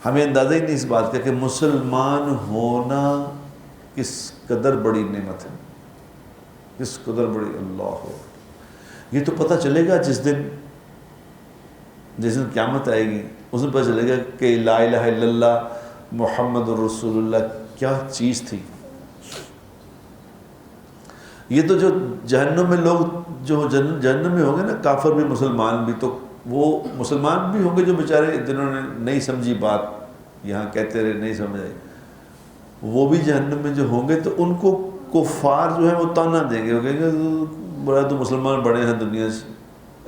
ہمیں اندازہ ہی نہیں اس بات کا کہ مسلمان ہونا کس قدر بڑی نعمت ہے، کس قدر بڑی، اللہ ہو۔ یہ تو پتہ چلے گا جس دن قیامت آئے گی، اس دن پتہ چلے گا کہ لا الہ الا اللہ محمد الرسول اللہ کیا چیز تھی۔ یہ تو جو جہنم میں لوگ جو جہنم میں ہوں گے نا، کافر بھی مسلمان بھی، تو وہ مسلمان بھی ہوں گے جو بیچارے جنہوں نے نہیں سمجھی بات، یہاں کہتے رہے نہیں سمجھ آئی، وہ بھی جہنم میں جو ہوں گے تو ان کو کفار جو ہیں وہ تانا دیں گے، وہ کہیں گے بڑا تو مسلمان بڑے ہیں دنیا سے،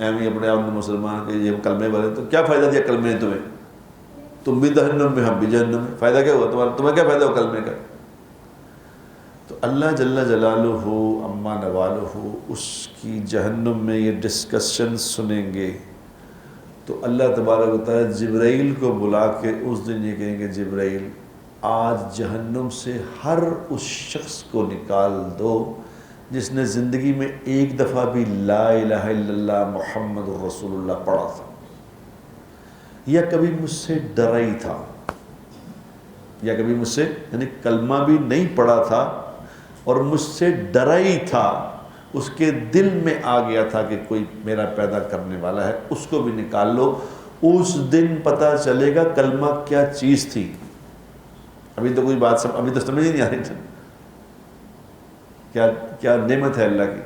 ایم ہی اپنے آپ میں مسلمان کے یہ کلمے والے، تو کیا فائدہ دیا کلمے نے تمہیں، تم بھی جہنم میں ہم بھی جہنم میں، فائدہ کیا ہوا تمہیں کیا فائدہ ہوا کلمے کا؟ تو اللہ جل جلالہ عما نوالہ اس کی جہنم میں یہ ڈسکشن سنیں گے، تو اللہ تبارک و تعالیٰ جبرائیل کو بلا کے اس دن یہ کہیں گے جبرائیل آج جہنم سے ہر اس شخص کو نکال دو جس نے زندگی میں ایک دفعہ بھی لا الہ الا اللہ محمد الرسول اللہ پڑھا تھا، یا کبھی مجھ سے ڈرا ہی تھا، یا کبھی مجھ سے یعنی کلمہ بھی نہیں پڑھا تھا اور مجھ سے ڈرا ہی تھا، اس کے دل میں آ گیا تھا کہ کوئی میرا پیدا کرنے والا ہے، اس کو بھی نکال لو۔ اس دن پتہ چلے گا کلمہ کیا چیز تھی۔ ابھی تو کوئی بات ابھی تو سمجھ ہی نہیں آ رہی تھی کیا نعمت ہے اللہ کی۔